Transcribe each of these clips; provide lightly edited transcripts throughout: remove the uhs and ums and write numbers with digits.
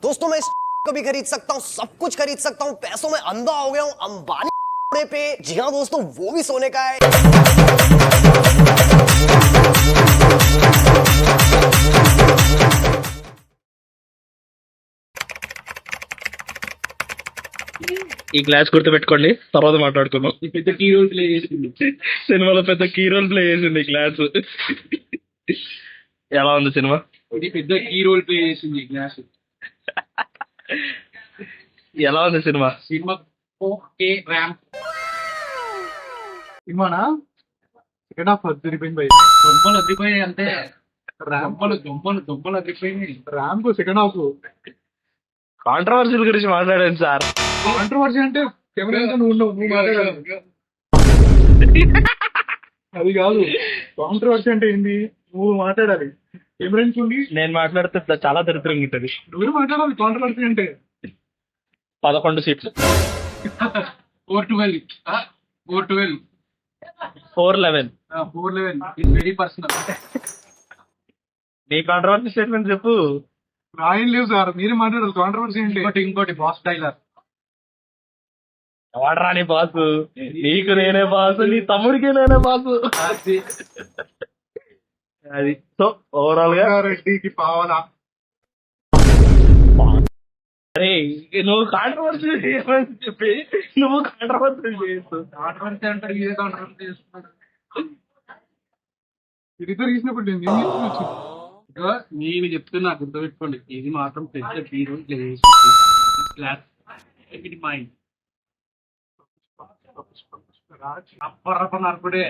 दोस्तों मैं इस को भी खरीद सकता हूँ, सब कुछ खरीद सकता हूँ, पैसों में अंधा हो गया हूँ अंबानी पे। जी हाँ दोस्तों, वो भी सोने का है। ఈ గ్లాస్ గుర్తుపెట్టుకోండి, తర్వాత మాట్లాడుకుందాం. పెద్ద కీ రోల్ ప్లే చేసింది సినిమాలో పెద్ద కీ రోల్ ప్లే చేసింది ఈ గ్లాస్. ఎలా ఉంది సినిమా? ఇది పెద్ద కీ రోల్ ప్లే చేసింది గ్లాస్. ఎలా ఉంది సినిమా? సినిమా ఓకే ర్యాంప్ సినిమానా సెకండ్ హాఫ్ అదిరిపోయింది బై. దొంపలు అదిరిపోయాయి అంతే. దొంపలు అదిరిపోయినాయి. ర్యాంప్ సెకండ్ హాఫ్ కాంట్రవర్సీల గురించి మాట్లాడాను సార్. కాంట్రవర్సీ అంటే కెమెరా నువ్వు ఉండవు, నువ్వు మాట్లాడాలి. అది కాదు కాంట్రవర్సీ అంటే ఏంది, నువ్వు మాట్లాడాలి. కెమెరా ఉండి నేను మాట్లాడితే చాలా దరిద్రంగా ఉంటుంది. నువ్వు మాట్లాడాలి. కాంట్రవర్సీ అంటే 11 సీట్లు 412 412 411. 411 ఇట్స్ వెరీ పర్సనల్. నీ కాంట్రవర్సీ స్టేట్మెంట్ చెప్పు. రాయం లేవు సార్, మీరే మాట్లాడాలి. కాంట్రవర్సీ అంటే ఇంకోటి బాస్ డైలాగ్. వాడరా నీ బాసు, నీకు నేనే బాసు, నీ తమ్ముడికి నేనే బాసు. అది సో ఓవరాల్ గా రెడ్డికి పావాలా. అరే నువ్వు కాంట్రవర్సీ చేయమని చెప్పి నువ్వు కాంట్రవర్సీ చేయొచ్చు. కాంట్రవర్సీ అంటారు, ఇదే కాంట్రవర్సీ చేస్తున్నాడు. ఇద్దరు తీసినప్పుడు నేను ఏం చేసుకోవచ్చు? ఇదిగో నేను చెప్తున్నా, గుర్తుపెట్టుకోండి, ఇది మాత్రం పెద్ద హీరో ప్లే చేసింది. క్లాస్ ఇది మైండ్ అప్పరప్ప నరకుడే.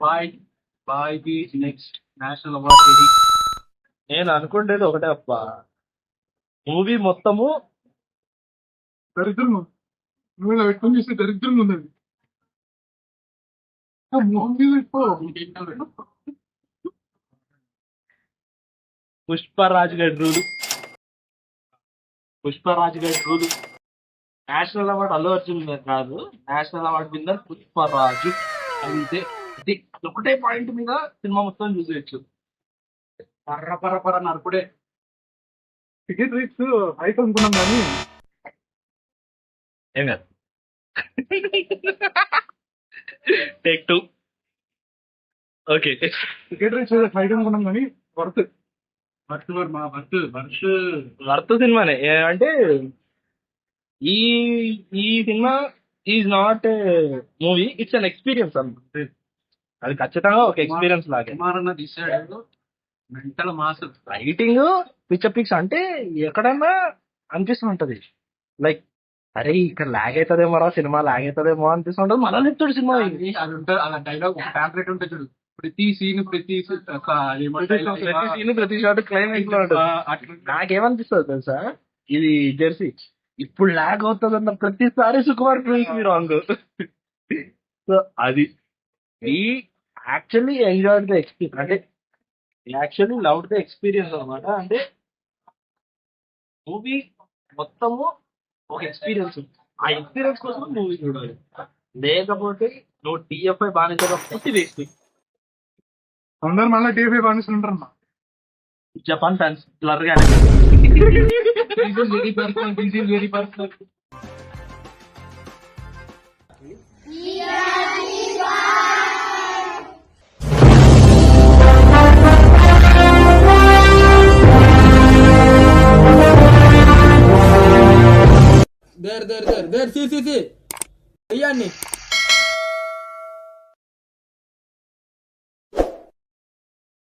బాయ్ బాయ్ కి నెక్స్ట్ నేషనల్ అవార్డ్ రెడీ. నేను అనుకుంటేది ఒకటే అప్ప, మూవీ మొత్తము దరిద్రం. నువ్వు ఇలా పెట్టుకుని చూస్తే దరిద్రంగా ఉన్నది. మొహం మీద పెట్టుకో. పుష్పరాజ్ గడ్ rule national award Allu Arjun కాదు, నేషనల్ అవార్డు విన్నర్ పుష్పరాజు. అంతే, ఇది ఒకటే పాయింట్ మీద సినిమా మొత్తం చూసేయచ్చు. పర్ర నరకుడే. టికెట్ రేట్స్ హైట్ అనుకున్నాం కానీ ఏం కాదు. Take 2. Okay, ticket rates height అనుకున్నాం కానీ వర్త్. వర్త్ సినిమానే. అంటే ఈ ఈ cinema is not movie, it's an experience అన్నమాట. అది ఖచ్చితంగా ఒక ఎక్స్పీరియన్స్ లాగే. కుమారన్న తీసాడు మెంటల్ మాస్. రైటింగ్ పిక్స్ అంటే ఎక్కడైనా అనిపిస్తుంటది, లైక్ అరే ఇక్కడ లాగ్ అవుతుందేమో, సినిమా లాగ్ అవుతుందేమో అనిపిస్తుంటది. మళ్ళీ చెప్తాడు సినిమా. అది ఉంటుంది, అలా డైలాగ్ ఫ్యావరెట్ ఉంటుంది చూడు. ప్రతి సీన్ ప్రతి ప్రతి షాట్ క్లైమాక్స్ లో ఉంటుంది. నాకేమనిపిస్తుంది తెలుసా, ఇది జెర్సీ ఇప్పుడు లాగ్ అవుతుంది అన్న ప్రతిసారి సుకుమార్ ఫిల్మ్స్ మీరు రాంగ్. సో అది ఈ యాక్చువల్లీ ఎంజాయ్డ్ ద ఎక్స్పీరియన్స్, అంటే యాక్చువల్లీ లవ్డ్ ద ఎక్స్పీరియన్స్ అనమాట. అంటే మూవీ మొత్తము ఒక ఎక్స్పీరియన్స్, ఆ ఎక్స్పీరియన్స్ కోసం మూవీ చూడాలి. లేకపోతే నువ్వు టీఎఫ్ఐ బానిసగా పుట్టి వేస్ట్. అందరు మళ్ళీ టీవీ బానిసలు ఉంటారమ్మా. జపాన్ ఫ్యాన్స్ బ్లర్ గా వెరీ పర్సనల్. దేర్ సి అయ్యాన్ని